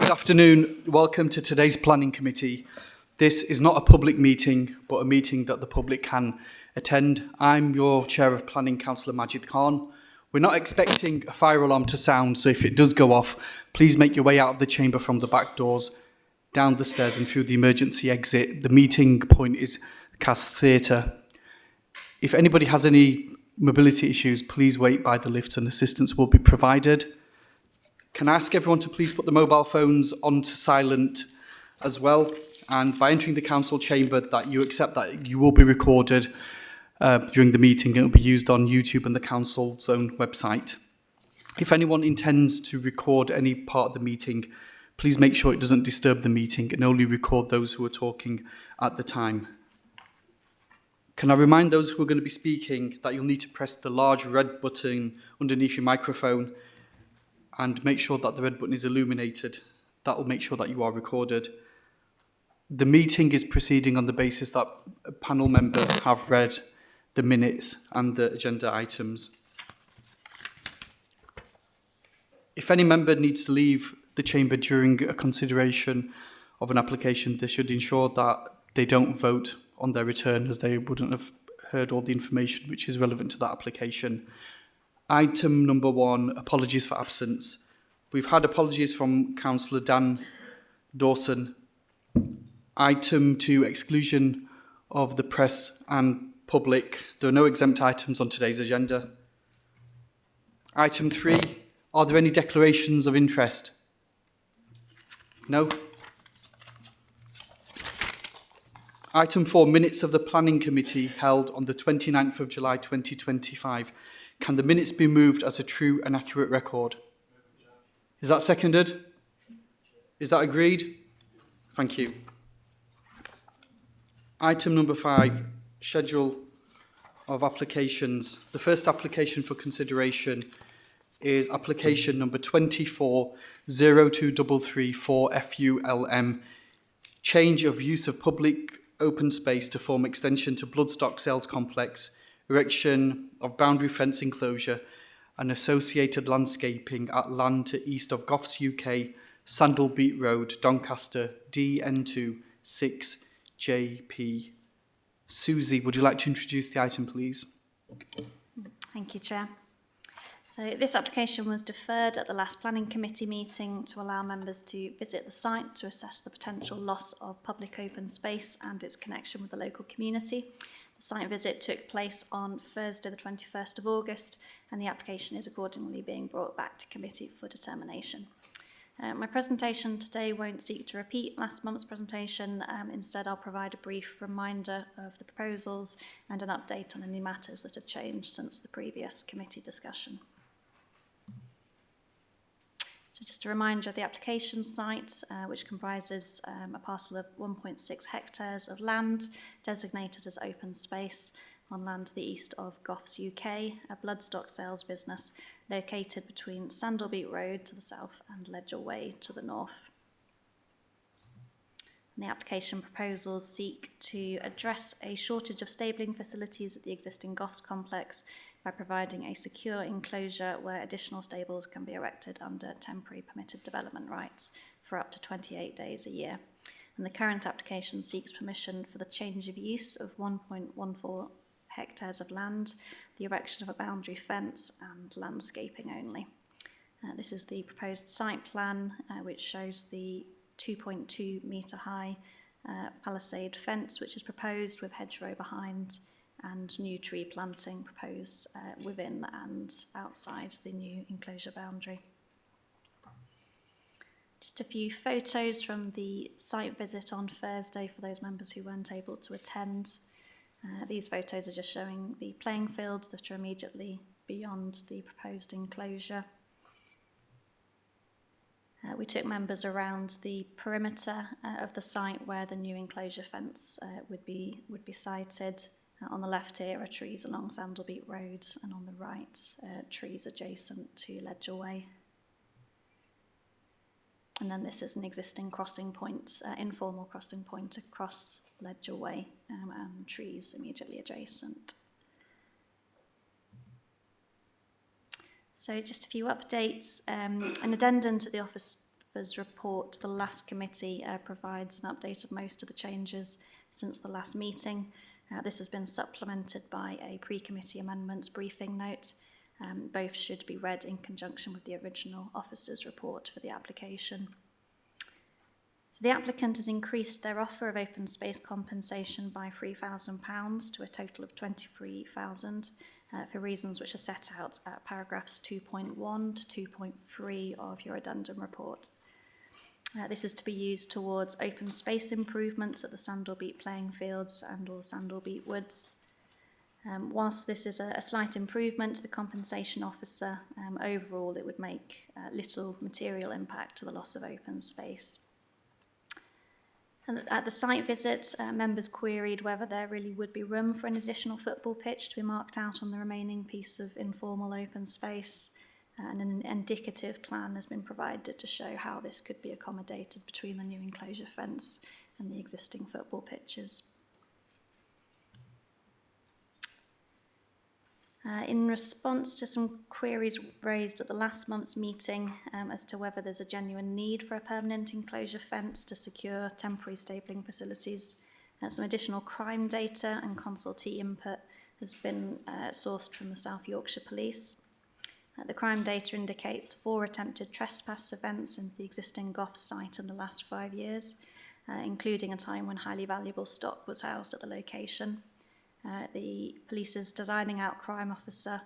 Good afternoon. Welcome to today's Planning Committee. This is not a public meeting, but a meeting that the public can attend. I'm your Chair of Planning, Councillor Majid Khan. We're not expecting a fire alarm to sound, so if it does go off, please make your way out of the chamber from the back doors, down the stairs and through the emergency exit. The meeting point is Cass Theatre. If anybody has any mobility issues, please wait by the lifts and assistance will be provided. Can I ask everyone to please put the mobile phones onto silent as well? And by entering the council chamber, that you accept that you will be recorded during the meeting. It will be used on YouTube and the council's own website. If anyone intends to record any part of the meeting, please make sure it doesn't disturb the meeting and only record those who are talking at the time. Can I remind those who are going to be speaking that you'll need to press the large red button underneath your microphone and make sure that the red button is illuminated. That will make sure that you are recorded. The meeting is proceeding on the basis that panel members have read the minutes and the agenda items. If any member needs to leave the chamber during a consideration of an application, they should ensure that they don't vote on their return, as they wouldn't have heard all the information which is relevant to that application. Item number 1, apologies for absence. We've had apologies from Councillor Dan Dawson. Item 2, exclusion of the press and public. There are no exempt items on today's agenda. Item 3, are there any declarations of interest? No. Item 4, minutes of the Planning Committee held on the 29th of July 2025. Can the minutes be moved as a true and accurate record? Is that seconded? Is that agreed? Thank you. Item number 5, schedule of applications. The first application for consideration is application number 24-02334-FULM, change of use of public open space to form extension to Bloodstock Sales Complex, erection of boundary fence enclosure and associated landscaping at land to east of Goffs UK, Sandalbeat Road, Doncaster, DN2 6JP. Susie, would you like to introduce the item, please? Thank you, Chair. So this application was deferred at the last Planning Committee meeting to allow members to visit the site to assess the potential loss of public open space and its connection with the local community. The site visit took place on Thursday the 21st of August and the application is accordingly being brought back to committee for determination. My presentation today won't seek to repeat last month's presentation. Instead, I'll provide a brief reminder of the proposals and an update on any matters that have changed since the previous committee discussion. So just a reminder of the application site, which comprises a parcel of 1.6 hectares of land designated as open space on land to the east of Goffs UK, a bloodstock sales business located between Sandalbeat Road to the south and Ledger Way to the north. And the application proposals seek to address a shortage of stabling facilities at the existing Goffs complex by providing a secure enclosure where additional stables can be erected under temporary permitted development rights for up to 28 days a year. And the current application seeks permission for the change of use of 1.14 hectares of land, the erection of a boundary fence and landscaping only. This is the proposed site plan, which shows the 2.2 metre high palisade fence which is proposed with hedgerow behind and new tree planting proposed within and outside the new enclosure boundary. Just a few photos from the site visit on Thursday for those members who weren't able to attend. These photos are just showing the playing fields that are immediately beyond the proposed enclosure. We took members around the perimeter of the site where the new enclosure fence would be sited. On the left here are trees along Sandalbeat Road, and on the right, trees adjacent to Ledger Way. And then this is an existing crossing point, informal crossing point across Ledger Way, and trees immediately adjacent. So just a few updates. An addendum to the Office Officer's report to the last committee provides an update of most of the changes since the last meeting. This has been supplemented by a pre-committee amendments briefing note. Both should be read in conjunction with the original Officer's report for the application. So the applicant has increased their offer of open space compensation by £3,000 to a total of £23,000 for reasons which are set out at paragraphs 2.1 to 2.3 of your addendum report. This is to be used towards open space improvements at the Sandalbeat playing fields and or Sandalbeat Woods. Whilst this is a slight improvement to the compensation officer, overall it would make little material impact to the loss of open space. And at the site visit, members queried whether there really would be room for an additional football pitch to be marked out on the remaining piece of informal open space. And an indicative plan has been provided to show how this could be accommodated between the new enclosure fence and the existing football pitches. In response to some queries raised at the last month's meeting as to whether there's a genuine need for a permanent enclosure fence to secure temporary stabling facilities, some additional crime data and consultee input has been sourced from the South Yorkshire Police. The crime data indicates 4 attempted trespass events into the existing Gough site in the last 5 years, including a time when highly valuable stock was housed at the location. The police's designing out crime officer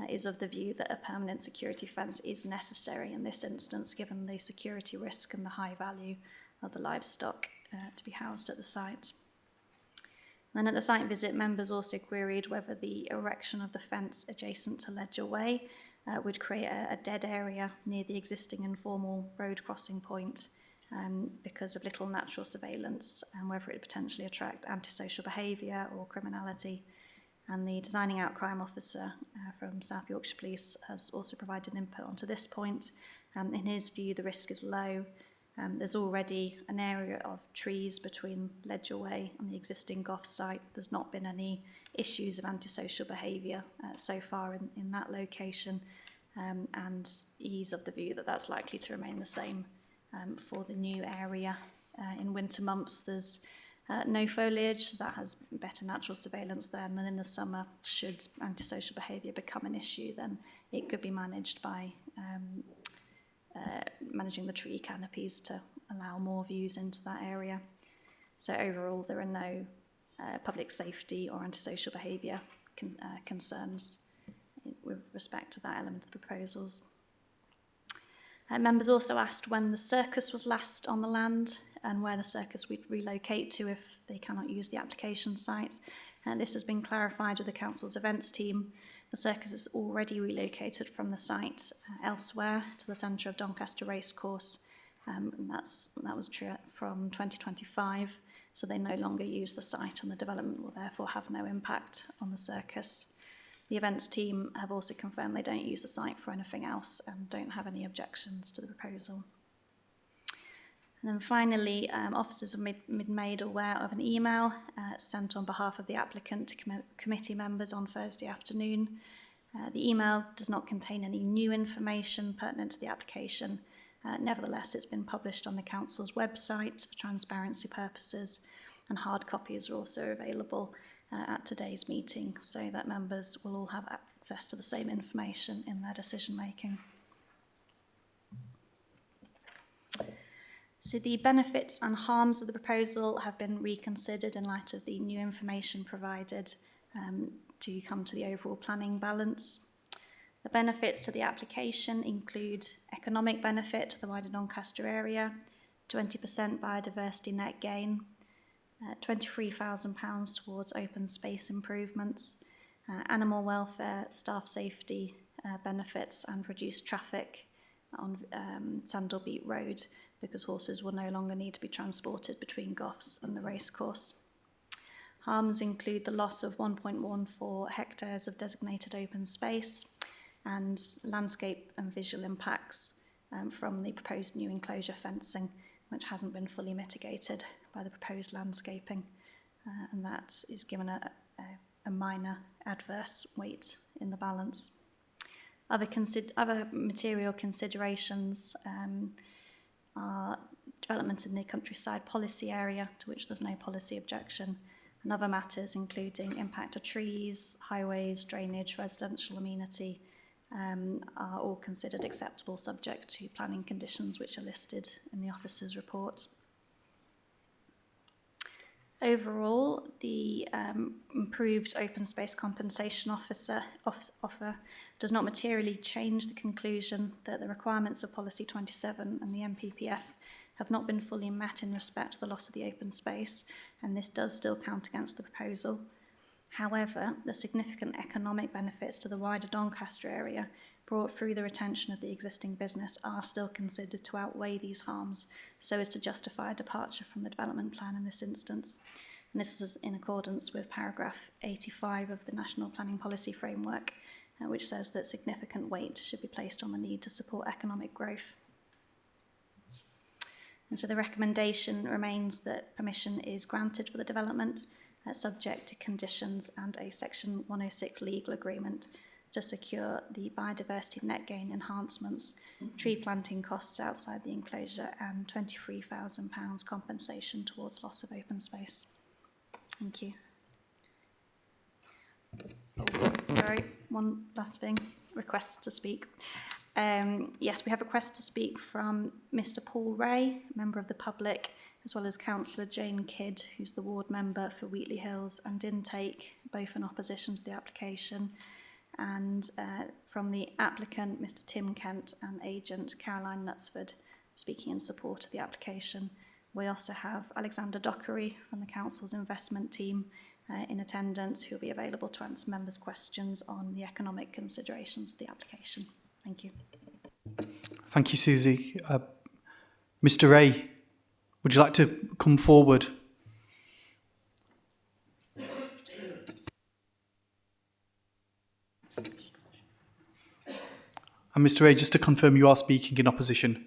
is of the view that a permanent security fence is necessary in this instance, given the security risk and the high value of the livestock to be housed at the site. And then at the site visit, members also queried whether the erection of the fence adjacent to Ledger Way would create a dead area near the existing informal road crossing point because of little natural surveillance, and whether it would potentially attract antisocial behaviour or criminality. And the designing out crime officer from South Yorkshire Police has also provided input onto this point. In his view, the risk is low. There's already an area of trees between Ledger Way and the existing Gough site. There's not been any issues of antisocial behaviour so far in that location, and he's of the view that that's likely to remain the same for the new area. In winter months, there's no foliage, that has better natural surveillance there, and then in the summer, should antisocial behaviour become an issue, then it could be managed by managing the tree canopies to allow more views into that area. So overall, there are no public safety or antisocial behaviour concerns with respect to that element of the proposals. Members also asked when the circus was last on the land and where the circus would relocate to if they cannot use the application site. This has been clarified with the Council's events team. The circus is already relocated from the site elsewhere to the centre of Doncaster Racecourse. And that was true from 2025, so they no longer use the site, and the development will therefore have no impact on the circus. The events team have also confirmed they don't use the site for anything else and don't have any objections to the proposal. And then finally, officers have been made aware of an email sent on behalf of the applicant to committee members on Thursday afternoon. The email does not contain any new information pertinent to the application. Nevertheless, it's been published on the Council's website for transparency purposes, and hard copies are also available at today's meeting, so that members will all have access to the same information in their decision making. So the benefits and harms of the proposal have been reconsidered in light of the new information provided to come to the overall planning balance. The benefits to the application include economic benefit to the wider Doncaster area, 20% biodiversity net gain, £23,000 towards open space improvements, animal welfare, staff safety benefits, and reduced traffic on Sandalbeat Road because horses will no longer need to be transported between Goughs and the racecourse. Harms include the loss of 1.14 hectares of designated open space and landscape and visual impacts from the proposed new enclosure fencing, which hasn't been fully mitigated by the proposed landscaping, and that is given a minor adverse weight in the balance. Other material considerations are development in the countryside policy area, to which there's no policy objection, and other matters including impact of trees, highways, drainage, residential amenity, are all considered acceptable subject to planning conditions which are listed in the officer's report. Overall, the improved open space compensation offer does not materially change the conclusion that the requirements of Policy 27 and the MPPF have not been fully met in respect to the loss of the open space, and this does still count against the proposal. However, the significant economic benefits to the wider Doncaster area brought through the retention of the existing business are still considered to outweigh these harms, so as to justify a departure from the development plan in this instance. And this is in accordance with paragraph 85 of the National Planning Policy Framework, which says that significant weight should be placed on the need to support economic growth. And so the recommendation remains that permission is granted for the development, subject to conditions and a Section 106 legal agreement to secure the biodiversity net gain enhancements, tree planting costs outside the enclosure, and £23,000 compensation towards loss of open space. Thank you. Oh, sorry, one last thing. Requests to speak. Yes, we have a request to speak from Mr. Paul Ray, member of the public, as well as Councillor Jane Kidd, who's the ward member for Wheatley Hills and Intake, both in opposition to the application, and from the applicant, Mr. Tim Kent, and agent Caroline Knutsford, speaking in support of the application. We also have Alexander Dockery from the Council's investment team in attendance, who will be available to answer members' questions on the economic considerations of the application. Thank you. Thank you, Susie. Mr. Ray, would you like to come forward? And Mr. Ray, just to confirm, you are speaking in opposition.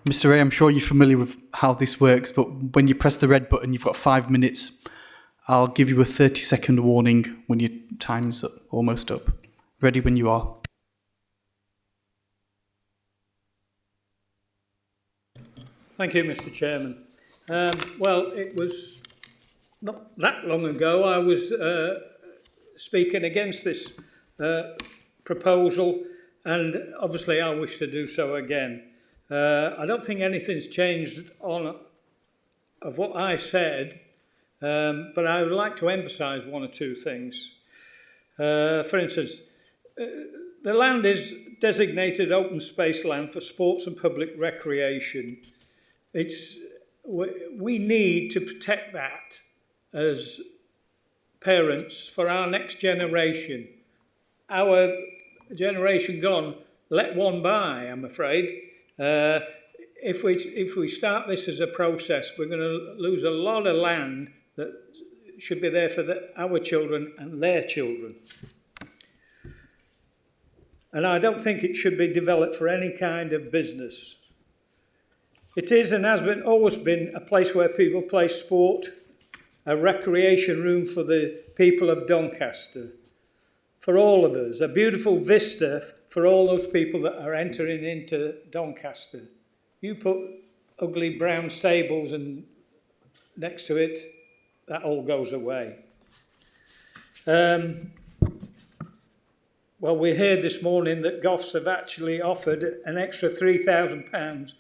Mr. Ray, I'm sure you're familiar with how this works, but when you press the red button, you've got 5 minutes. I'll give you a 30-second warning when your time's almost up. Ready when you are. Thank you, Mr. Chairman. Well, it was not that long ago I was speaking against this proposal, and obviously I wish to do so again. I don't think anything's changed of what I said, but I would like to emphasise one or two things. For instance, the land is designated open space land for sports and public recreation. We need to protect that as parents for our next generation. Our generation gone, let one by, I'm afraid. If we start this as a process, we're going to lose a lot of land that should be there for our children and their children. And I don't think it should be developed for any kind of business. It is and has always been a place where people play sport, a recreation room for the people of Doncaster, for all of us, a beautiful vista for all those people that are entering into Doncaster. You put ugly brown stables and next to it, that all goes away. Well, we heard this morning that Goffs have actually offered an extra £3,000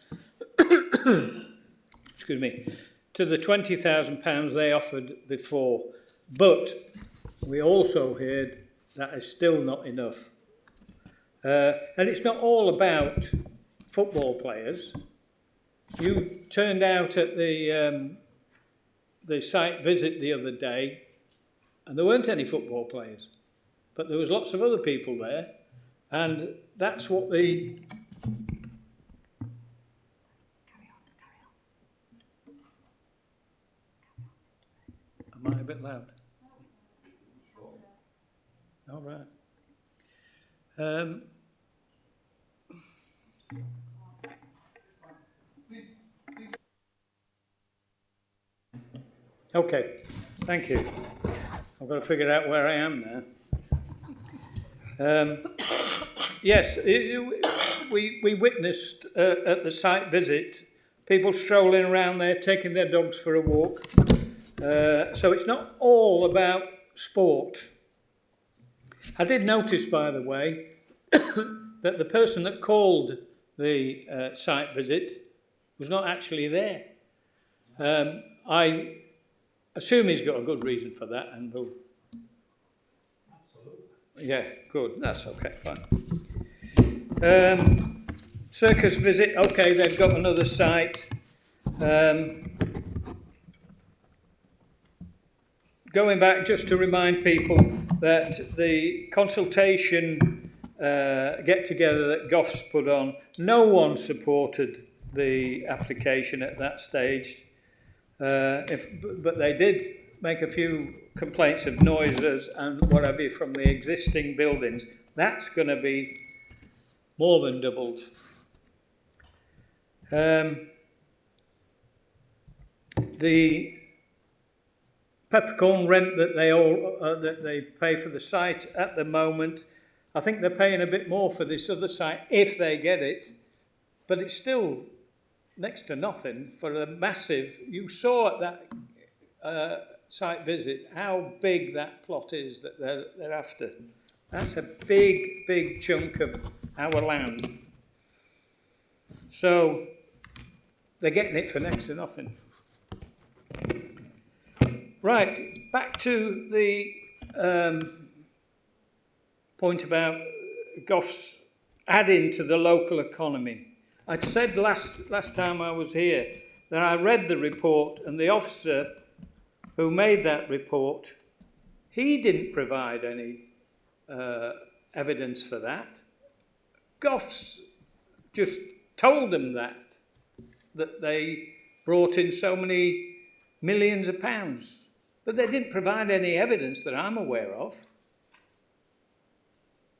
excuse me, to the £20,000 they offered before. But we also heard that is still not enough. And it's not all about football players. You turned out at the site visit the other day, and there weren't any football players, but there was lots of other people there, and that's what the... Am I a bit loud? All right. Okay, thank you. I've got to figure out where I am now. Yes, we witnessed at the site visit people strolling around there, taking their dogs for a walk. So it's not all about sport. I did notice, by the way, that the person that called the site visit was not actually there. I assume he's got a good reason for that, and we'll... Absolutely. Yeah, good. That's okay, fine. Circus visit, okay, they've got another site. Going back just to remind people that the consultation get-together that Goffs put on, no one supported the application at that stage. But they did make a few complaints of noises and what have you from the existing buildings. That's going to be more than doubled. The peppercorn rent that they pay for the site at the moment, I think they're paying a bit more for this other site if they get it, but it's still next to nothing for a massive... You saw at that site visit how big that plot is that they're after. That's a big, big chunk of our land. So they're getting it for next to nothing. Right, back to the point about Goffs adding to the local economy. I said last time I was here that I read the report, and the officer who made that report, he didn't provide any evidence for that. Goffs just told them that they brought in so many millions of pounds, but they didn't provide any evidence that I'm aware of.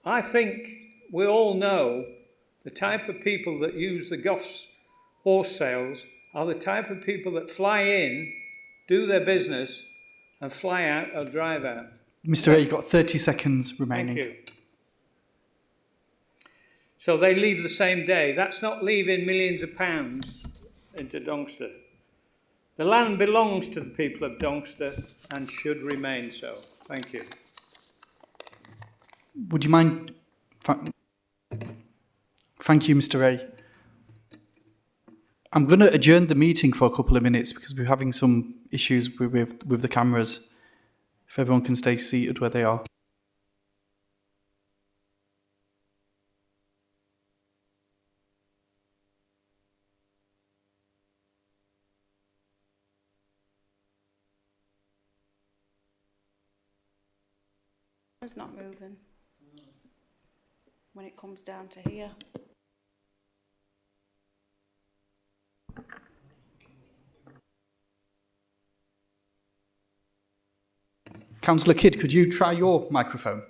I think we all know the type of people that use the Goffs horse sales are the type of people that fly in, do their business, and fly out or drive out. Mr. A, you've got 30 seconds remaining. Thank you. So they leave the same day. That's not leaving millions of pounds into Doncaster. The land belongs to the people of Doncaster and should remain so. Thank you. Would you mind... Thank you, Mr. A. I'm going to adjourn the meeting for a couple of minutes because we're having some issues with the cameras. If everyone can stay seated where they are. It's not moving when it comes down to here. Councillor Kidd, could you try your microphone?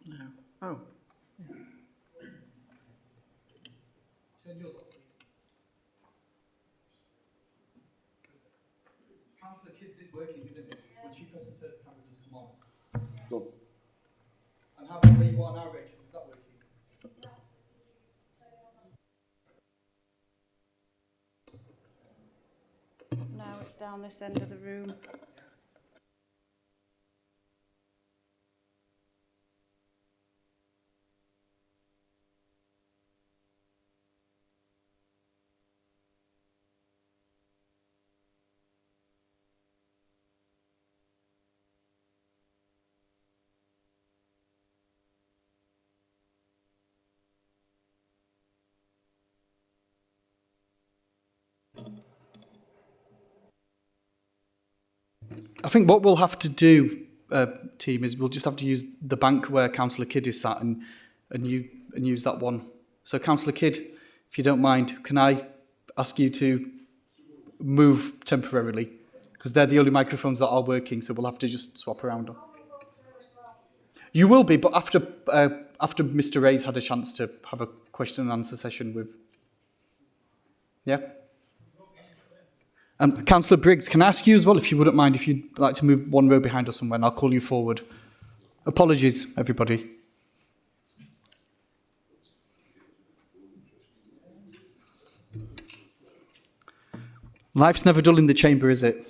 No. Oh. Turn yours up, please. Councillor Kidd's is working, isn't it? When she presses her, the camera does come on. Cool. And how about where you are now, Rachel? Is that working? No, it's down this end of the room. I think what we'll have to do, team, is we'll just have to use the bank where Councillor Kidd is sat and use that one. So, Councillor Kidd, if you don't mind, can I ask you to move temporarily? Because they're the only microphones that are working, so we'll have to just swap around them. You will be, but after Mr. Ray's had a chance to have a question and answer session with... Yeah? Councillor Briggs, can I ask you as well, if you wouldn't mind, if you'd like to move one row behind us somewhere, and I'll call you forward. Apologies, everybody. Life's never dull in the chamber, is it?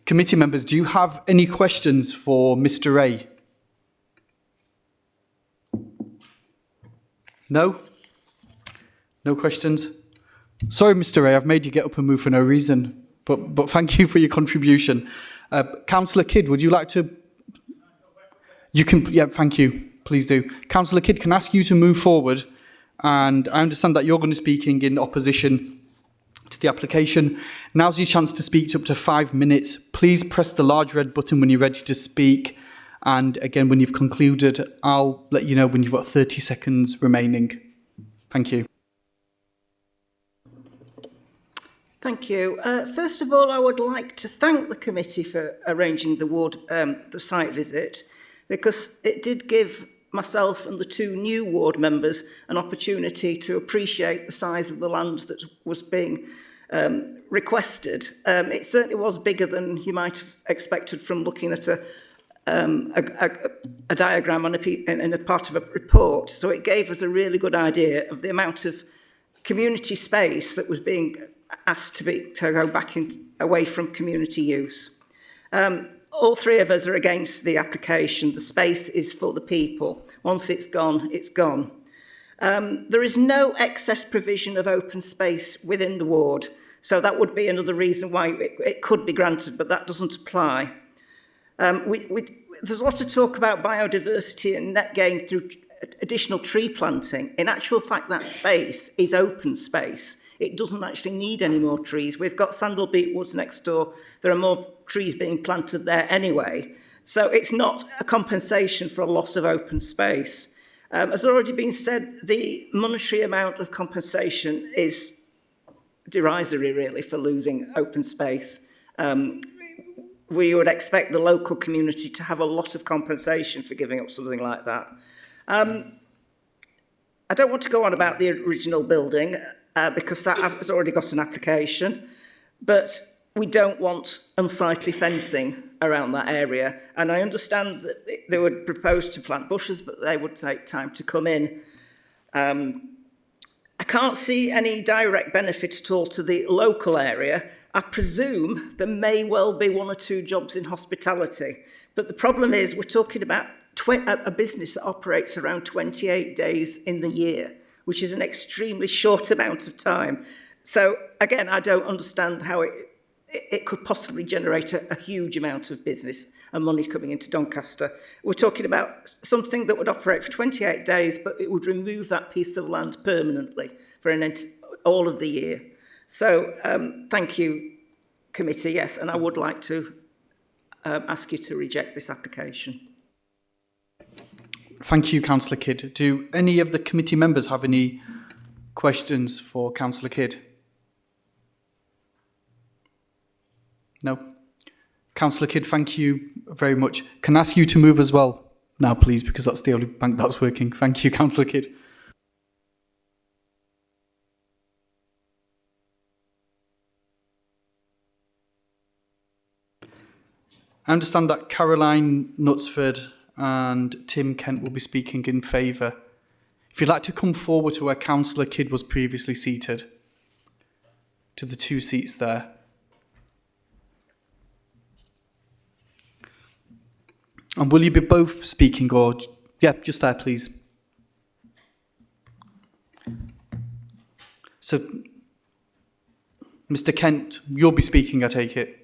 Committee members, do you have any questions for Mr. Ray? No? No questions? Sorry, Mr. Ray, I've made you get up and move for no reason, but thank you for your contribution. Councillor Kidd, would you like to? You can, yeah, thank you. Please do. Councillor Kidd, can I ask you to move forward? And I understand that you're going to be speaking in opposition to the application. Now's your chance to speak to up to 5 minutes. Please press the large red button when you're ready to speak. And again, when you've concluded, I'll let you know when you've got 30 seconds remaining. Thank you. Thank you. First of all, I would like to thank the committee for arranging the site visit, because it did give myself and the 2 new ward members an opportunity to appreciate the size of the land that was being requested. It certainly was bigger than you might have expected from looking at a diagram on in a part of a report. So it gave us a really good idea of the amount of community space that was being asked to go back away from community use. All 3 of us are against the application. The space is for the people. Once it's gone, it's gone. There is no excess provision of open space within the ward, so that would be another reason why it could be granted, but that doesn't apply. There's a lot of talk about biodiversity and net gain through additional tree planting. In actual fact, that space is open space. It doesn't actually need any more trees. We've got Sandalbeat Woods next door. There are more trees being planted there anyway. So it's not a compensation for a loss of open space. As already been said, the monetary amount of compensation is derisory, really, for losing open space. We would expect the local community to have a lot of compensation for giving up something like that. I don't want to go on about the original building, because that has already got an application, but we don't want unsightly fencing around that area. And I understand that they would propose to plant bushes, but they would take time to come in. I can't see any direct benefit at all to the local area. I presume there may well be 1 or 2 jobs in hospitality, but the problem is we're talking about a business that operates around 28 days in the year, which is an extremely short amount of time. So again, I don't understand how it could possibly generate a huge amount of business and money coming into Doncaster. We're talking about something that would operate for 28 days, but it would remove that piece of land permanently for all of the year. So thank you, committee, yes, and I would like to ask you to reject this application. Thank you, Councillor Kidd. Do any of the committee members have any questions for Councillor Kidd? No? Councillor Kidd, thank you very much. Can I ask you to move as well now, please, because that's the only bank that's working. Thank you, Councillor Kidd. I understand that Caroline Knutsford and Tim Kent will be speaking in favour. If you'd like to come forward to where Councillor Kidd was previously seated, to the 2 seats there. And will you be both speaking, or, yeah, just there, please. So, Mr. Kent, you'll be speaking, I take it.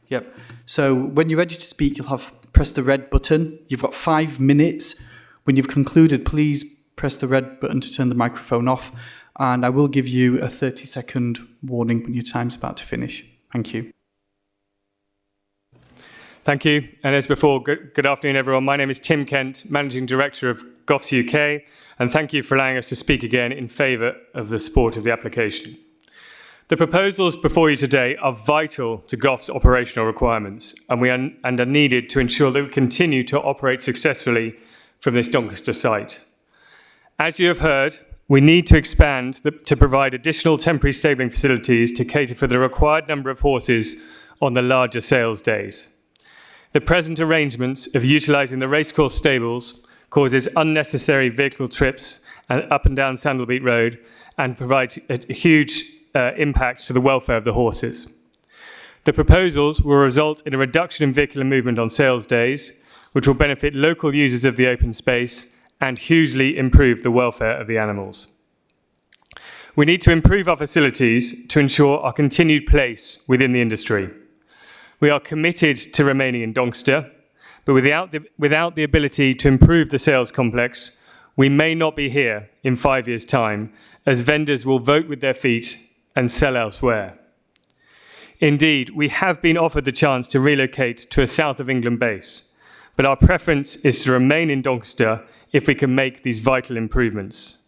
Yep. So when you're ready to speak, you'll have press the red button. You've got 5 minutes. When you've concluded, please press the red button to turn the microphone off. And I will give you a 30-second warning when your time's about to finish. Thank you. Thank you. And as before, good afternoon, everyone. My name is Tim Kent, Managing Director of Goths UK. And thank you for allowing us to speak again in favour of the support of the application. The proposals before you today are vital to Goff's operational requirements and are needed to ensure that we continue to operate successfully from this Doncaster site. As you have heard, we need to expand to provide additional temporary stabling facilities to cater for the required number of horses on the larger sales days. The present arrangements of utilising the racecourse stables causes unnecessary vehicle trips up and down Sandalbeat Road and provides a huge impact to the welfare of the horses. The proposals will result in a reduction in vehicular movement on sales days, which will benefit local users of the open space and hugely improve the welfare of the animals. We need to improve our facilities to ensure our continued place within the industry. We are committed to remaining in Doncaster, but without the ability to improve the sales complex, we may not be here in 5 years' time, as vendors will vote with their feet and sell elsewhere. Indeed, we have been offered the chance to relocate to a South of England base, but our preference is to remain in Doncaster if we can make these vital improvements.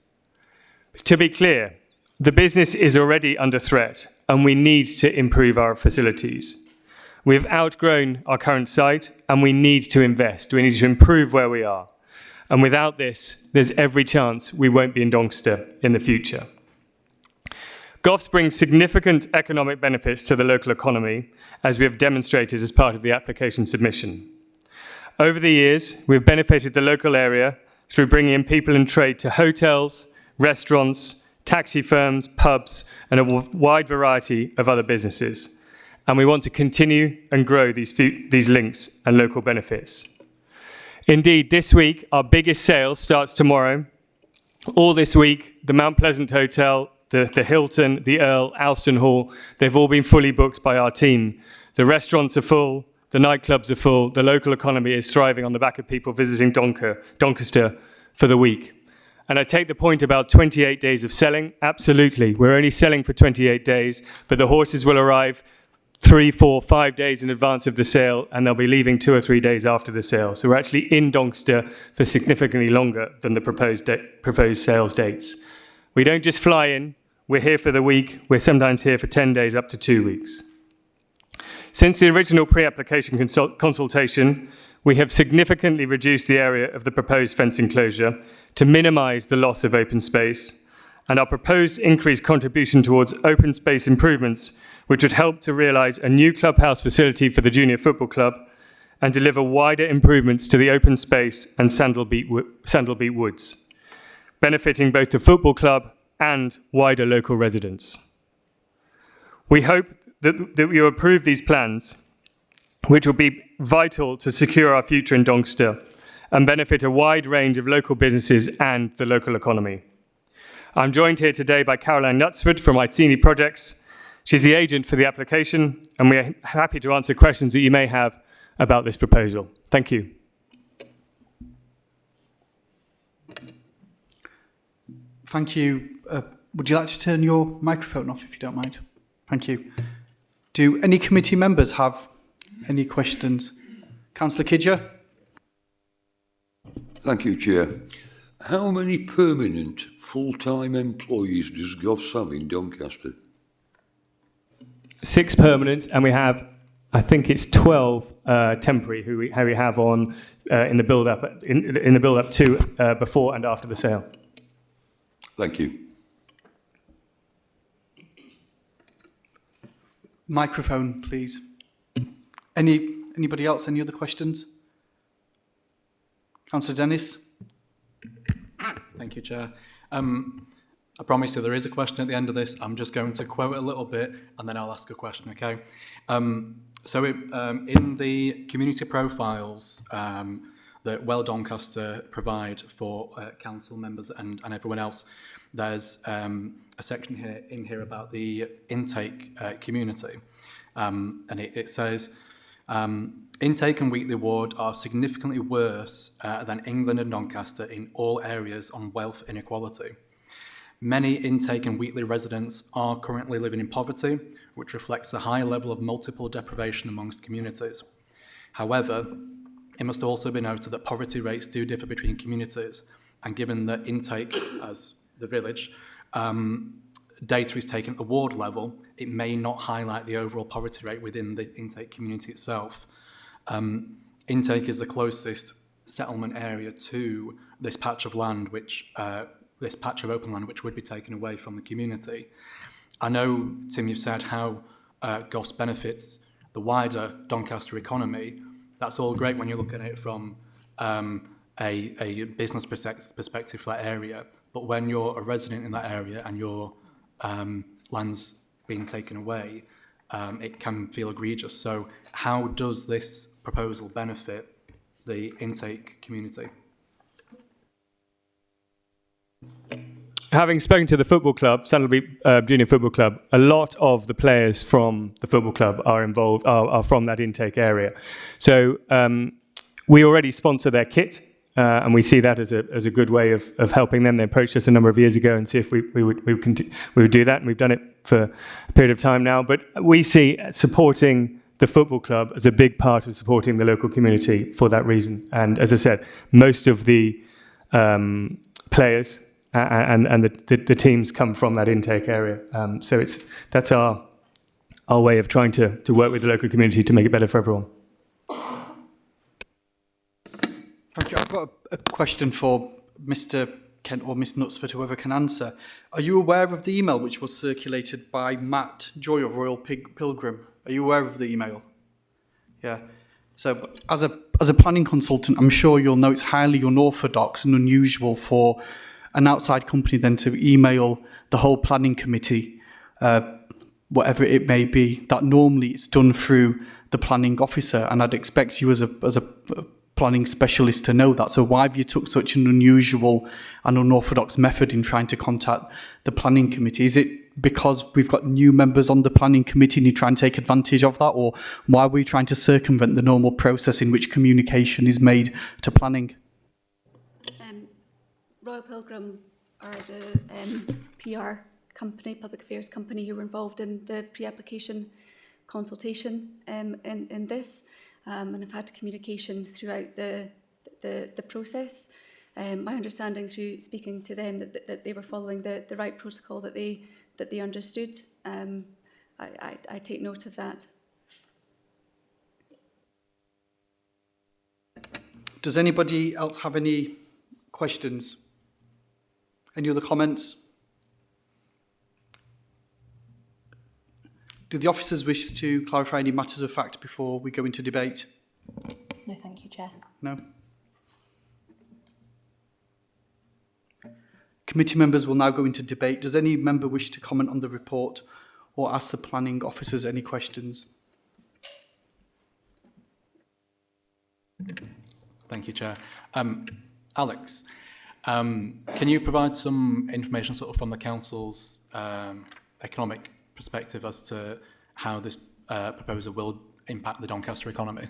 To be clear, the business is already under threat and we need to improve our facilities. We have outgrown our current site and we need to invest. We need to improve where we are. And without this, there's every chance we won't be in Doncaster in the future. Goffs brings significant economic benefits to the local economy, as we have demonstrated as part of the application submission. Over the years, we've benefited the local area through bringing in people and trade to hotels, restaurants, taxi firms, pubs, and a wide variety of other businesses. And we want to continue and grow these links and local benefits. Indeed, this week, our biggest sale starts tomorrow. All this week, the Mount Pleasant Hotel, the Hilton, the Earl, Alston Hall, they've all been fully booked by our team. The restaurants are full, the nightclubs are full, the local economy is thriving on the back of people visiting Doncaster for the week. And I take the point about 28 days of selling. Absolutely, we're only selling for 28 days, but the horses will arrive 3, 4, 5 days in advance of the sale, and they'll be leaving 2 or 3 days after the sale. So we're actually in Doncaster for significantly longer than the proposed sales dates. We don't just fly in, we're here for the week, we're sometimes here for 10 days up to 2 weeks. Since the original pre-application consultation, we have significantly reduced the area of the proposed fence enclosure to minimise the loss of open space, and our proposed increased contribution towards open space improvements, which would help to realise a new clubhouse facility for the junior football club and deliver wider improvements to the open space and Sandalbeat Woods, benefiting both the football club and wider local residents. We hope that you approve these plans, which will be vital to secure our future in Doncaster and benefit a wide range of local businesses and the local economy. I'm joined here today by Caroline Knutsford from Itsini Projects. She's the agent for the application, and we're happy to answer questions that you may have about this proposal. Thank you. Thank you. Would you like to turn your microphone off if you don't mind? Thank you. Do any committee members have any questions? Councillor Kidger? Thank you, Chair. How many permanent full-time employees does Goffs have in Doncaster? 6 permanent, and we have, I think it's 12 temporary who we have on in the build-up to before and after the sale. Thank you. Microphone, please. Anybody else? Any other questions? Councillor Dennis? Thank you, Chair. I promise you there is a question at the end of this. I'm just going to quote a little bit and then I'll ask a question, okay? In the community profiles that Well Doncaster provide for council members and everyone else, there's a section here about the intake community. And it says, intake and weekly ward are significantly worse than England and Doncaster in all areas on wealth inequality. Many intake and weekly residents are currently living in poverty, which reflects a high level of multiple deprivation amongst communities. However, it must also be noted that poverty rates do differ between communities, and given that intake, as the village, data is taken at the ward level, it may not highlight the overall poverty rate within the intake community itself. Intake is the closest settlement area to this patch of land, this patch of open land, which would be taken away from the community. I know, Tim, you've said how GOS benefits the wider Doncaster economy. That's all great when you're looking at it from a business perspective for that area. But when you're a resident in that area and your land's being taken away, it can feel egregious. So how does this proposal benefit the intake community? Having spoken to the football club, Sandalby Junior Football Club, a lot of the players from the football club are from that intake area. So we already sponsor their kit, and we see that as a good way of helping them. They approached us a number of years ago and see if we would do that, and we've done it for a period of time now. But we see supporting the football club as a big part of supporting the local community for that reason. And as I said, most of the players and the teams come from that intake area. So that's our way of trying to work with the local community to make it better for everyone. Thank you. I've got a question for Mr. Kent or Miss Knutsford, whoever can answer. Are you aware of the email which was circulated by Matt Joy of Royal Pilgrim? Are you aware of the email? Yeah. So as a planning consultant, I'm sure you'll know it's highly unorthodox and unusual for an outside company then to email the whole planning committee, whatever it may be, that normally it's done through the planning officer. And I'd expect you as a planning specialist to know that. So why have you took such an unusual and unorthodox method in trying to contact the planning committee? Is it because we've got new members on the planning committee and you try and take advantage of that? Or why are we trying to circumvent the normal process in which communication is made to planning? Royal Pilgrim are the PR company, public affairs company, who were involved in the pre-application consultation in this, and have had communication throughout the process. My understanding through speaking to them that they were following the right protocol that they understood. I take note of that. Does anybody else have any questions? Any other comments? Do the officers wish to clarify any matters of fact before we go into debate? No, thank you, Chair. No? Committee members will now go into debate. Does any member wish to comment on the report or ask the planning officers any questions? Thank you, Chair. Alex, can you provide some information sort of from the council's economic perspective as to how this proposal will impact the Doncaster economy?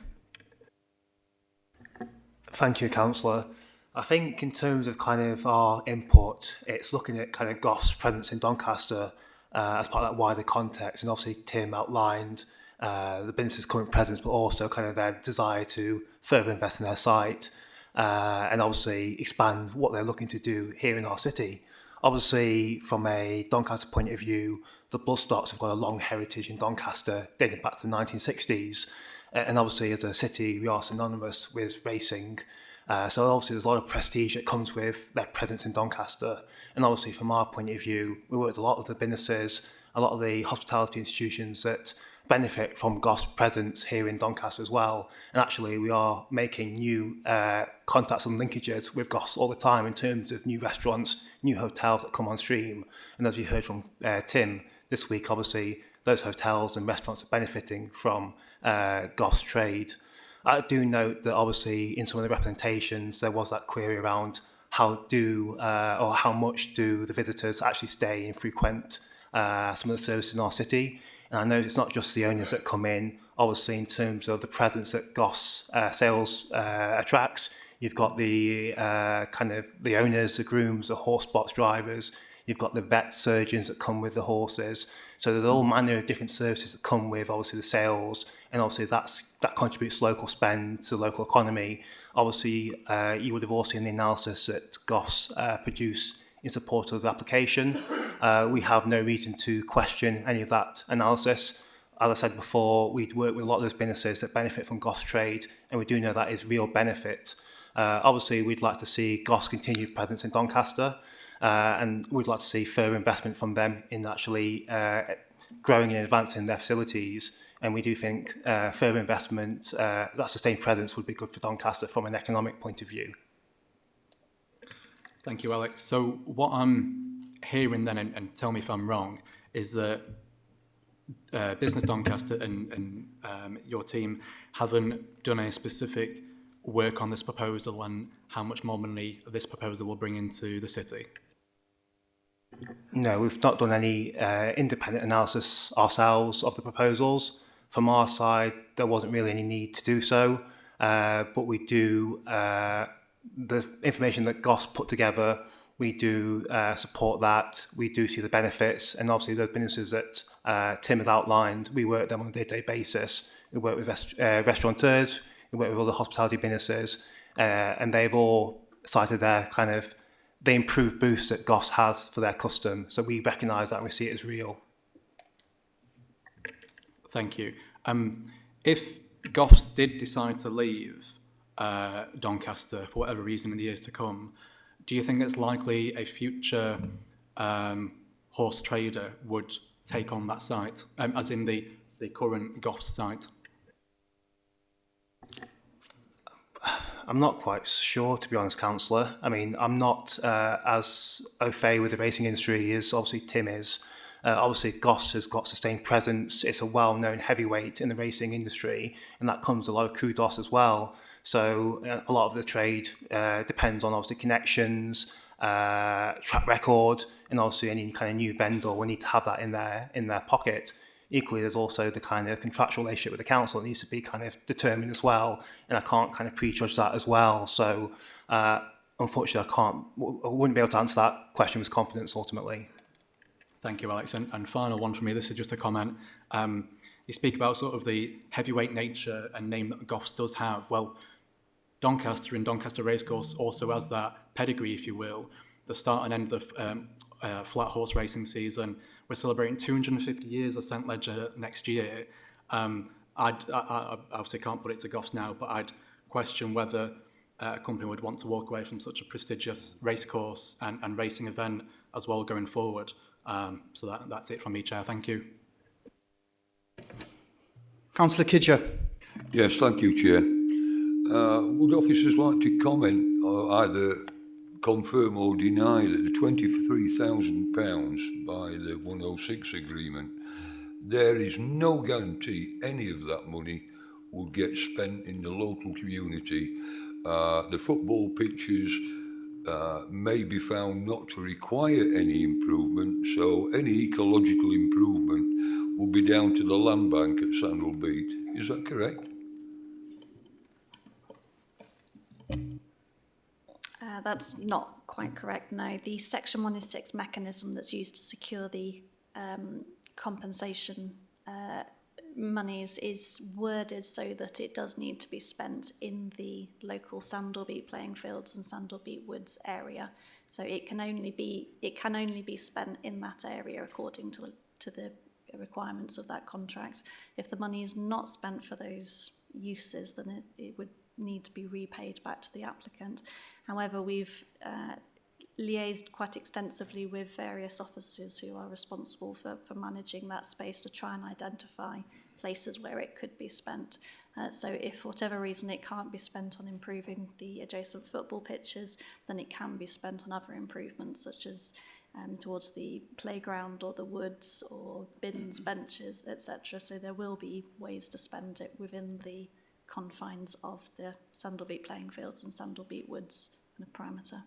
Thank you, Councillor. I think in terms of kind of our input, it's looking at kind of GOS's presence in Doncaster as part of that wider context. And obviously Tim outlined the business's current presence, but also kind of their desire to further invest in their site and obviously expand what they're looking to do here in our city. Obviously, from a Doncaster point of view, the Bloodstocks have got a long heritage in Doncaster dating back to the 1960s. And obviously, as a city, we are synonymous with racing. So obviously, there's a lot of prestige that comes with their presence in Doncaster. And obviously, from our point of view, we work with a lot of the businesses, a lot of the hospitality institutions that benefit from GOS's presence here in Doncaster as well. And actually, we are making new contacts and linkages with GOS all the time in terms of new restaurants, new hotels that come on stream. And as you heard from Tim this week, obviously, those hotels and restaurants are benefiting from GOS trade. I do note that obviously in some of the representations, there was that query around how much do the visitors actually stay and frequent some of the services in our city. And I know it's not just the owners that come in, obviously in terms of the presence that GOS sales attracts. You've got the kind of the owners, the grooms, the horse box drivers. You've got the vet surgeons that come with the horses. So there's all manner of different services that come with obviously the sales, and obviously that contributes to local spend, to the local economy. Obviously, you would have all seen the analysis that GOS produced in support of the application. We have no reason to question any of that analysis. As I said before, we work with a lot of those businesses that benefit from Goss trade, and we do know that is real benefit. Obviously, we'd like to see Goss continued presence in Doncaster, and we'd like to see further investment from them in actually growing and advancing their facilities. And we do think further investment, that sustained presence would be good for Doncaster from an economic point of view. Thank you, Alex. So what I'm hearing then, and tell me if I'm wrong, is that Business Doncaster and your team haven't done any specific work on this proposal and how much more money this proposal will bring into the city? No, we've not done any independent analysis ourselves of the proposals. From our side, there wasn't really any need to do so, but we do, the information that Goss put together, we do support that, we do see the benefits, and obviously those businesses that Tim has outlined, we work with them on a day-to-day basis. We work with restaurateurs, we work with other hospitality businesses, and they've all cited their the improved boost that Goss has for their custom. So we recognise that and we see it as real. Thank you. If Goss did decide to leave Doncaster for whatever reason in the years to come, do you think it's likely a future horse trader would take on that site, as in the current Goss site? I'm not quite sure, to be honest, Councillor. I mean, I'm not as au fait with the racing industry as obviously Tim is. Obviously, Goss has got sustained presence. It's a well-known heavyweight in the racing industry, and that comes with a lot of kudos as well. So a lot of the trade depends on obviously connections, track record, and obviously any kind of new vendor will need to have that in their pocket. Equally, there's also the kind of contractual relationship with the council that needs to be kind of determined as well, and I can't kind of prejudge that as well. So unfortunately, I wouldn't be able to answer that question with confidence ultimately. Thank you, Alex. And final one for me, this is just a comment. You speak about sort of the heavyweight nature and name that Goss does have. Well, Doncaster and Doncaster Racecourse also has that pedigree, if you will. The start and end of the flat horse racing season. We're celebrating 250 years of St Ledger next year. I obviously can't put it to Goss now, but I'd question whether a company would want to walk away from such a prestigious racecourse and racing event as well going forward. So that's it from me, Chair. Thank you. Councillor Kidger. Yes, thank you, Chair. Would officers like to comment or either confirm or deny that the £23,000 by the 106 agreement, there is no guarantee any of that money would get spent in the local community. The football pitches may be found not to require any improvement, so any ecological improvement will be down to the land bank at Sandwell Beat. Is that correct? That's not quite correct, no. The Section 106 mechanism that's used to secure the compensation monies is worded so that it does need to be spent in the local Sandalbeat playing fields and Sandalbeat Woods area. So it can only be spent in that area according to the requirements of that contract. If the money is not spent for those uses, then it would need to be repaid back to the applicant. However, we've liaised quite extensively with various officers who are responsible for managing that space to try and identify places where it could be spent. So if for whatever reason it can't be spent on improving the adjacent football pitches, then it can be spent on other improvements such as towards the playground or the woods or bins, benches, etc. So there will be ways to spend it within the confines of the Sandalbeat playing fields and Sandalbeat Woods and a parameter.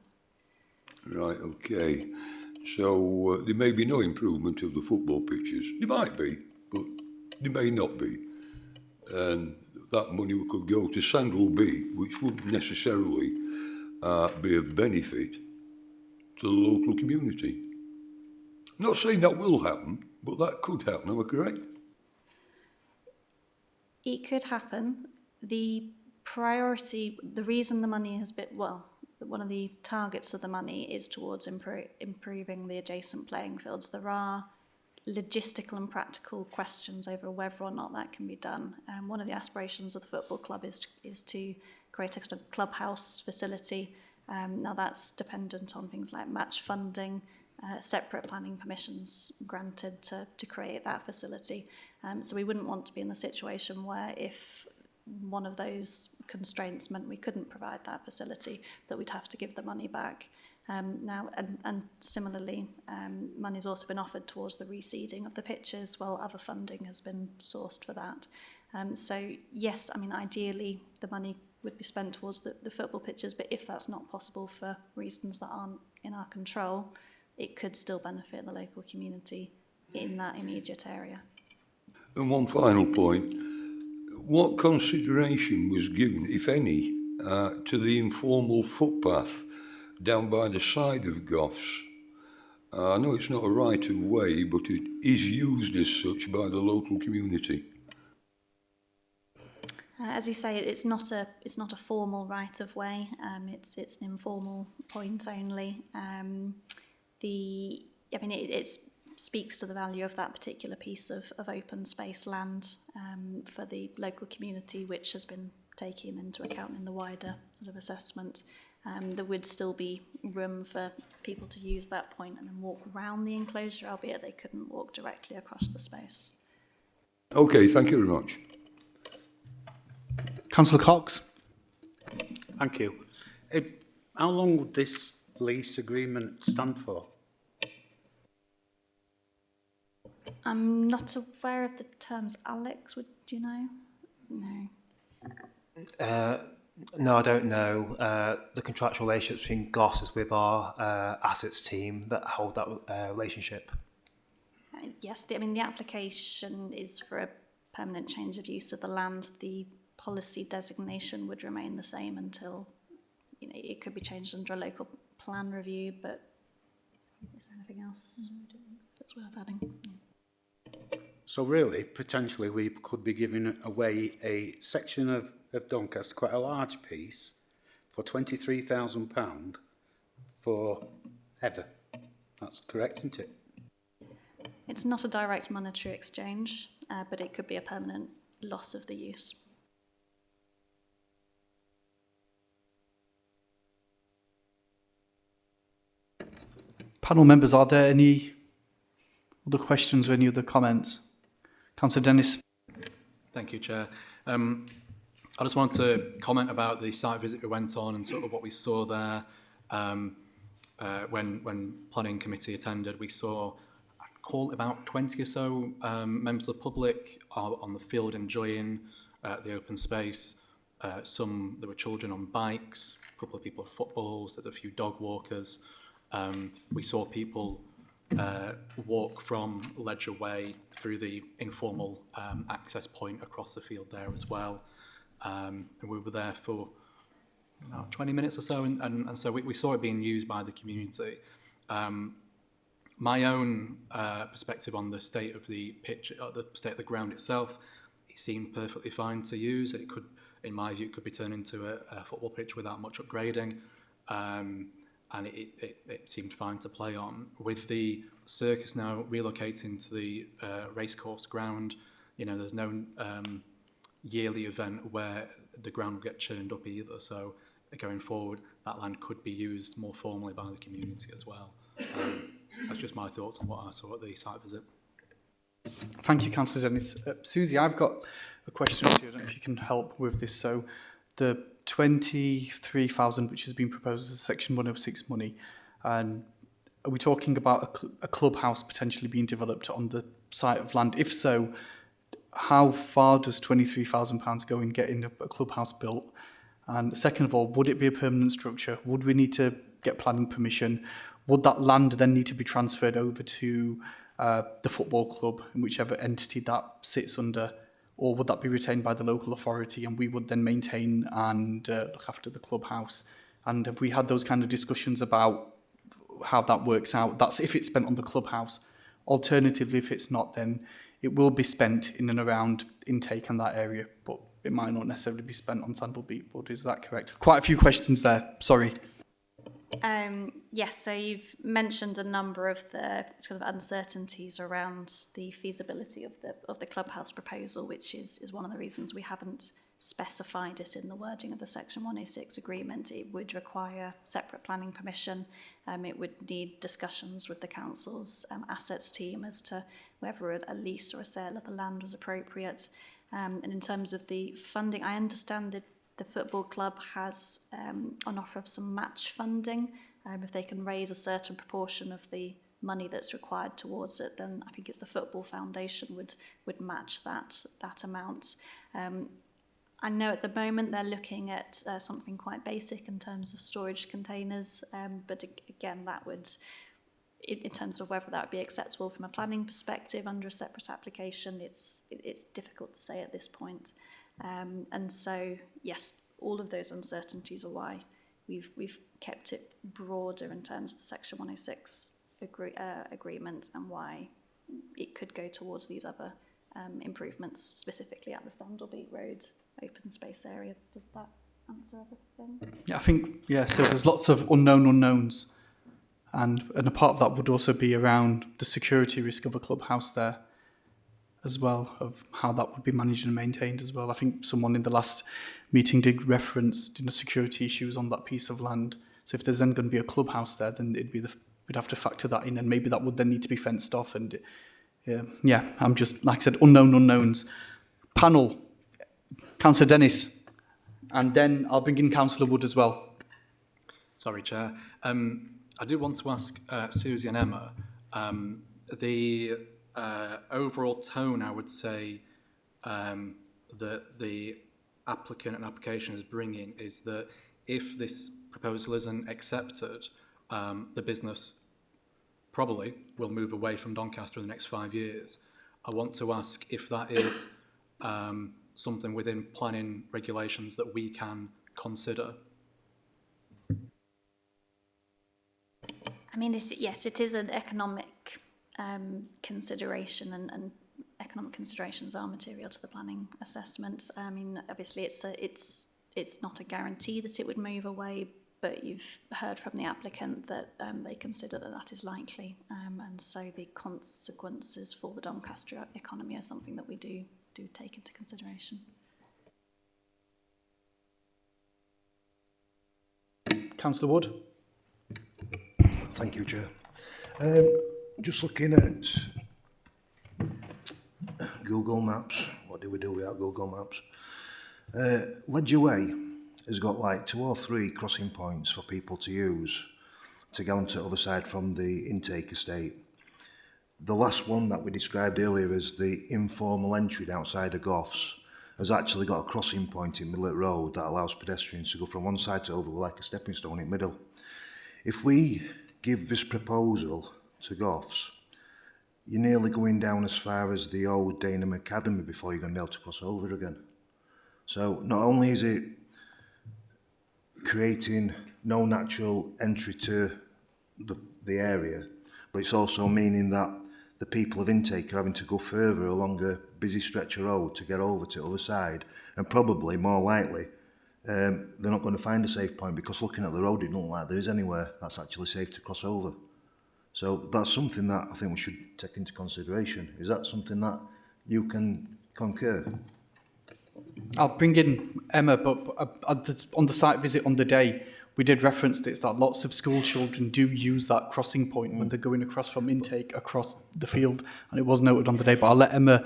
Right, okay. So there may be no improvement of the football pitches. There might be, but there may not be. And that money could go to Sandwell Beat, which wouldn't necessarily be of benefit to the local community. I'm not saying that will happen, but that could happen, am I correct? It could happen. The priority, the reason the money has been, well, one of the targets of the money is towards improving the adjacent playing fields. There are logistical and practical questions over whether or not that can be done. One of the aspirations of the football club is to create a kind of clubhouse facility. Now that's dependent on things like match funding, separate planning permissions granted to create that facility. So we wouldn't want to be in the situation where if one of those constraints meant we couldn't provide that facility, that we'd have to give the money back. Now, and similarly, money's also been offered towards the reseeding of the pitches, while other funding has been sourced for that. So yes, I mean, ideally the money would be spent towards the football pitches, but if that's not possible for reasons that aren't in our control, it could still benefit the local community in that immediate area. And one final point, what consideration was given, if any, to the informal footpath down by the side of Goffs? I know it's not a right of way, but it is used as such by the local community. As you say, it's not a formal right of way. It's an informal point only. It speaks to the value of that particular piece of open space land for the local community, which has been taken into account in the wider sort of assessment. There would still be room for people to use that point and then walk around the enclosure, albeit they couldn't walk directly across the space. Okay, thank you very much. Councillor Cox. Thank you. How long would this lease agreement stand for? I'm not aware of the terms. Alex, would you know? No. No, I don't know. The contractual relationship between Goss is with our assets team that hold that relationship. Yes, the application is for a permanent change of use of the land. The policy designation would remain the same until, it could be changed under a local plan review, but is there anything else that's worth adding? So really, potentially, we could be giving away a section of Doncaster, quite a large piece, for £23,000 for Heather. That's correct, isn't it? It's not a direct monetary exchange, but it could be a permanent loss of the use. Panel members, are there any other questions or any other comments? Councillor Dennis. Thank you, Chair. I just want to comment about the site visit we went on and sort of what we saw there. When planning committee attended, we saw, I'd call it about 20 or so members of the public on the field enjoying the open space. There were children on bikes, a couple of people with footballs, there's a few dog walkers. We saw people walk from Ledger Way through the informal access point across the field there as well. And we were there for about 20 minutes or so, and so we saw it being used by the community. My own perspective on the state of the pitch, the state of the ground itself, it seemed perfectly fine to use. It could, in my view, it could be turned into a football pitch without much upgrading. And it seemed fine to play on. With the circus now relocating to the racecourse ground, there's no yearly event where the ground will get churned up either. So going forward, that land could be used more formally by the community as well. That's just my thoughts on what I saw at the site visit. Thank you, Councillor Dennis. Susie, I've got a question to you. I don't know if you can help with this. So the 23,000 which has been proposed as Section 106 money, and are we talking about a clubhouse potentially being developed on the site of land? If so, how far does £23,000 go in getting a clubhouse built? And second of all, would it be a permanent structure? Would we need to get planning permission? Would that land then need to be transferred over to the football club, in whichever entity that sits under? Or would that be retained by the local authority and we would then maintain and look after the clubhouse? And have we had those kind of discussions about how that works out? That's if it's spent on the clubhouse. Alternatively, if it's not, then it will be spent in and around intake and that area, but it might not necessarily be spent on Sandal Beat Wood. Is that correct? Quite a few questions there. Sorry. Yes, so you've mentioned a number of the sort of uncertainties around the feasibility of the clubhouse proposal, which is one of the reasons we haven't specified it in the wording of the Section 106 agreement. It would require separate planning permission. It would need discussions with the council's assets team as to whether a lease or a sale of the land was appropriate. And in terms of the funding, I understand that the football club has on offer of some match funding. If they can raise a certain proportion of the money that's required towards it, then I think it's the Football Foundation would match that amount. I know at the moment they're looking at something quite basic in terms of storage containers, but again, that would, in terms of whether that would be acceptable from a planning perspective under a separate application, it's difficult to say at this point. And so, yes, all of those uncertainties are why we've kept it broader in terms of the Section 106 agreement, and why it could go towards these other improvements, specifically at the Sandalbeat Road open space area. Does that answer everything? Yeah, I think, yeah, so there's lots of unknown unknowns, and a part of that would also be around the security risk of a clubhouse there as well, of how that would be managed and maintained as well. I think someone in the last meeting did reference security issues on that piece of land. So if there's then going to be a clubhouse there, then we'd have to factor that in, and maybe that would then need to be fenced off. And yeah, I'm just, like I said, unknown unknowns. Panel, Councillor Dennis, and then I'll bring in Councillor Wood as well. Sorry, Chair. I did want to ask Susie and Emma, the overall tone, I would say, that the applicant and application is bringing is that if this proposal isn't accepted, the business probably will move away from Doncaster in the next 5 years. I want to ask if that is something within planning regulations that we can consider. I mean, yes, it is an economic consideration, and economic considerations are material to the planning assessment. I mean, obviously, it's not a guarantee that it would move away, but you've heard from the applicant that they consider that is likely, and so the consequences for the Doncaster economy are something that we do take into consideration. Councillor Wood. Thank you, Chair. Just looking at Google Maps. What do we do without Google Maps? Ledger Way has got like 2 or 3 crossing points for people to use to get onto the other side from the intake estate. The last one that we described earlier as the informal entry outside of Goffs has actually got a crossing point in Millet Road that allows pedestrians to go from one side to the other like a stepping stone in the middle. If we give this proposal to Goffs, you're nearly going down as far as the old Daneham Academy before you're going to be able to cross over again. So not only is it creating no natural entry to the area, but it's also meaning that the people of intake are having to go further along a busy stretch of road to get over to the other side, and probably more likely they're not going to find a safe point, because looking at the road it doesn't look like there is anywhere that's actually safe to cross over. So that's something that I think we should take into consideration. Is that something that you can concur? I'll bring in Emma, but on the site visit on the day, we did reference this, that lots of school children do use that crossing point when they're going across from intake across the field, and it was noted on the day, but I'll let Emma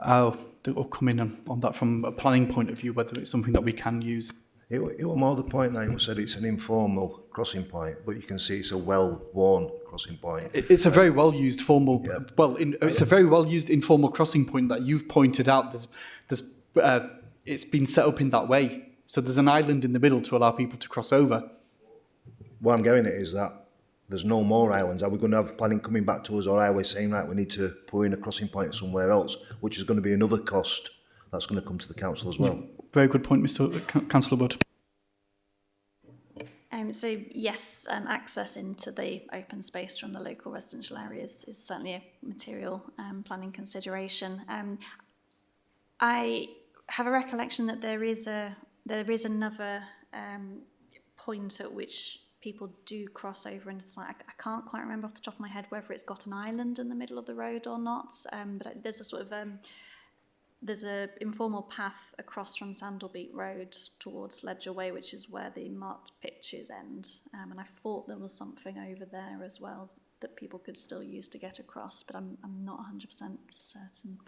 come in on that from a planning point of view, whether it's something that we can use. It was more the point that you said it's an informal crossing point, but you can see it's a well-worn crossing point. It's a very well-used formal, Yeah. It's a very well-used informal crossing point that you've pointed out. It's been set up in that way. So there's an island in the middle to allow people to cross over. What I'm getting at is that there's no more islands. Are we going to have planning coming back to us, or are we saying, right, we need to put in a crossing point somewhere else, which is going to be another cost that's going to come to the council as well? Very good point, Councillor Wood. So yes, access into the open space from the local residential areas is certainly a material planning consideration. I have a recollection that there is another point at which people do cross over into the site. I can't quite remember off the top of my head whether it's got an island in the middle of the road or not, but there's a sort of there's a informal path across from Sandalbeat Road towards Ledger Way, which is where the marked pitches end. And I thought there was something over there as well that people could still use to get across, but I'm not 100% certain.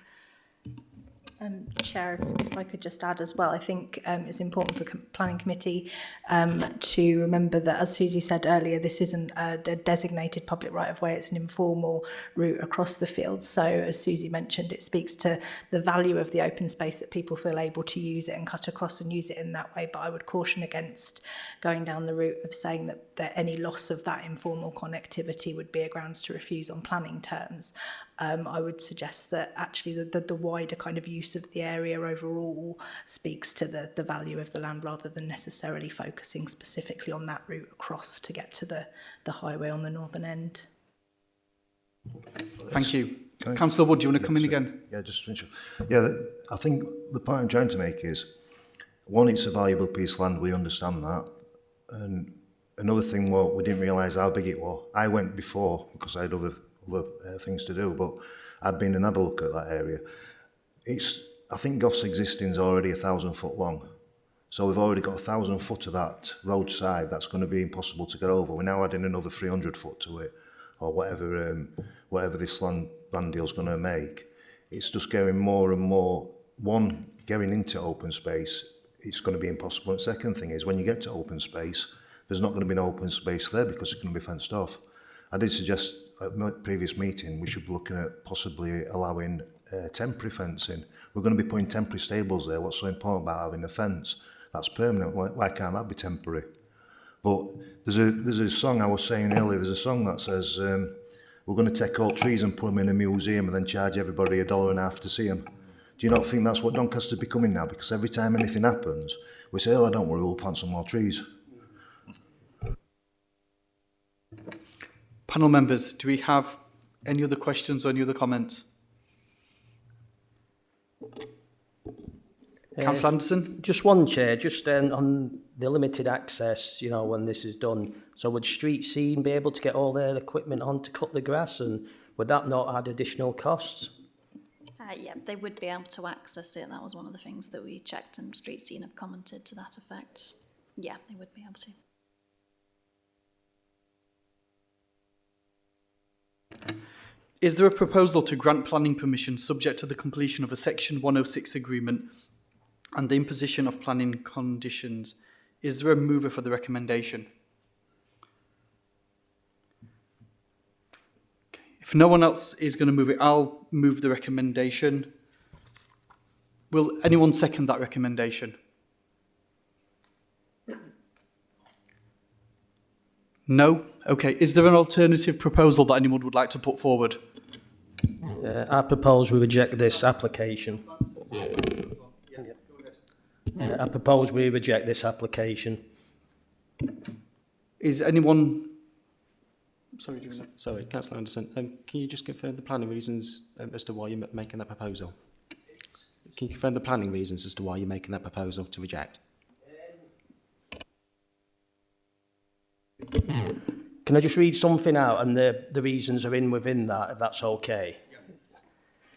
Chair, if I could just add as well, I think it's important for planning committee to remember that, as Susie said earlier, this isn't a designated public right of way, it's an informal route across the field. So as Susie mentioned, it speaks to the value of the open space, that people feel able to use it and cut across and use it in that way. But I would caution against going down the route of saying that any loss of that informal connectivity would be a grounds to refuse on planning terms. I would suggest that actually the wider kind of use of the area overall speaks to the value of the land, rather than necessarily focusing specifically on that route across to get to the highway on the northern end. Thank you. Councillor Wood, do you want to come in again? Yeah, just to finish up. Yeah, I think the point I'm trying to make is, one, it's a valuable piece of land, we understand that. And another thing, well, we didn't realise how big it was. I went before because I had other things to do, but I've been and had a look at that area. I think Goff's existing is already 1,000 foot long. So we've already got 1,000 foot of that roadside that's going to be impossible to get over. We're now adding another 300 foot to it, or whatever this land deal is going to make. It's just getting more and more, one, getting into open space, it's going to be impossible. And the second thing is, when you get to open space, there's not going to be an open space there because it's going to be fenced off. I did suggest at my previous meeting we should be looking at possibly allowing temporary fencing. We're going to be putting temporary stables there. What's so important about having a fence that's permanent? Why can't that be temporary? But there's a song I was saying earlier, there's a song that says we're going to take all trees and put them in a museum and then charge everybody $1.50 to see them. Do you not think that's what Doncaster's becoming now? Because every time anything happens, we say, oh, don't worry, we'll plant some more trees. Panel members, do we have any other questions or any other comments? Councillor Anderson? Just one, Chair, just on the limited access, you know, when this is done. So would Street Scene be able to get all their equipment on to cut the grass, and would that not add additional costs? Yeah, they would be able to access it. That was one of the things that we checked, and Street Scene have commented to that effect. Yeah, they would be able to. Is there a proposal to grant planning permission subject to the completion of a Section 106 agreement and the imposition of planning conditions? Is there a mover for the recommendation? Okay. If no one else is going to move it, I'll move the recommendation. Will anyone second that recommendation? No? Okay. Is there an alternative proposal that anyone would like to put forward? I propose we reject this application. I propose we reject this application. Is anyone... Sorry, Councillor Anderson, can you just confirm the planning reasons as to why you're making that proposal? Can you confirm the planning reasons as to why you're making that proposal to reject? Can I just read something out, and the reasons are within that, if that's okay?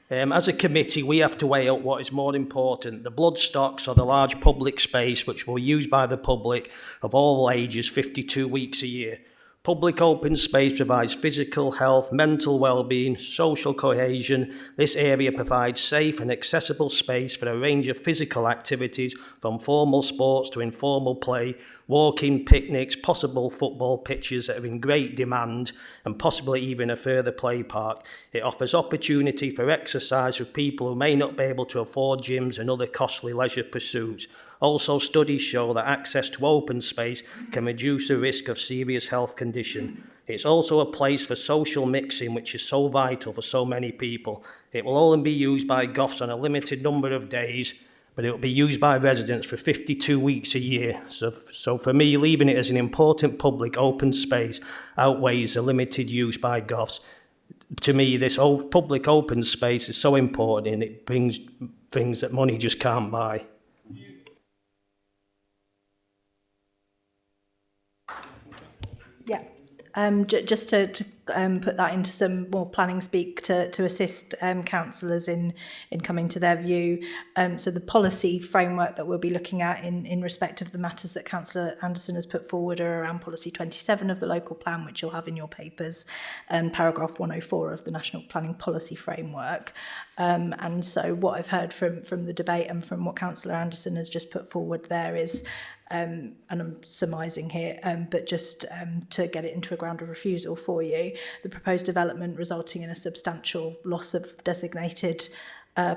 As a committee, we have to weigh up what is more important, the bloodstocks or the large public space which will be used by the public of all ages 52 weeks a year. Public open space provides physical health, mental well-being, social cohesion. This area provides safe and accessible space for a range of physical activities, from formal sports to informal play, walking, picnics, possible football pitches that are in great demand, and possibly even a further play park. It offers opportunity for exercise for people who may not be able to afford gyms and other costly leisure pursuits. Also, studies show that access to open space can reduce the risk of serious health condition. It's also a place for social mixing, which is so vital for so many people. It will only be used by Goffs on a limited number of days, but it will be used by residents for 52 weeks a year. So for me, leaving it as an important public open space outweighs the limited use by Goffs. To me, this public open space is so important, and it brings things that money just can't buy. Just to put that into some more planning speak to assist councillors in coming to their view. So the policy framework that we'll be looking at in respect of the matters that Councillor Anderson has put forward are around policy 27 of the local plan, which you'll have in your papers, and paragraph 104 of the National Planning Policy Framework. And so what I've heard from the debate and from what Councillor Anderson has just put forward there is, and I'm surmising here, but just to get it into a ground of refusal for you, the proposed development resulting in a substantial loss of designated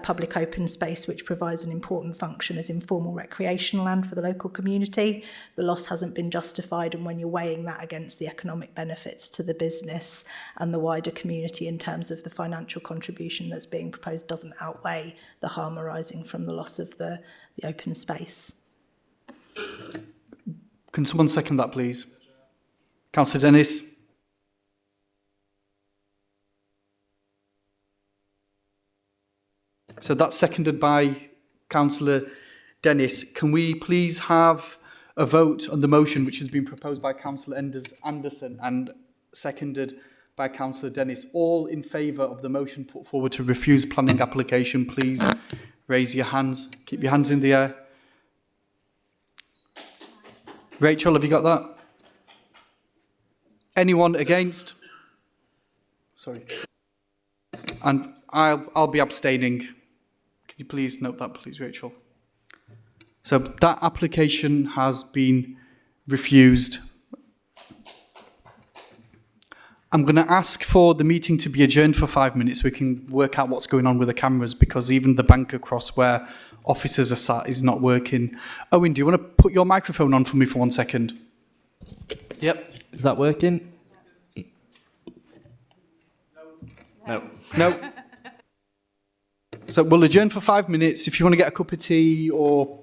public open space which provides an important function as informal recreational land for the local community. The loss hasn't been justified, and when you're weighing that against the economic benefits to the business and the wider community in terms of the financial contribution that's being proposed, doesn't outweigh the harm arising from the loss of the open space. Can someone second that, please? Councillor Dennis. So that's seconded by Councillor Dennis. Can we please have a vote on the motion which has been proposed by Councillor Anderson and seconded by Councillor Dennis? All in favour of the motion put forward to refuse planning application, please raise your hands. Keep your hands in the air. Rachel, have you got that? Anyone against? Sorry. And I'll be abstaining. Can you please note that, please, Rachel? So that application has been refused. I'm going to ask for the meeting to be adjourned for 5 minutes so we can work out what's going on with the cameras, because even the bank across where officers are sat is not working. Owen, do you want to put your microphone on for me for 1 second? Yep. Is that working? No. No. So we'll adjourn for 5 minutes. If you want to get a cup of tea or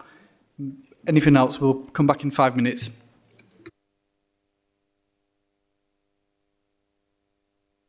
anything else, we'll come back in 5 minutes.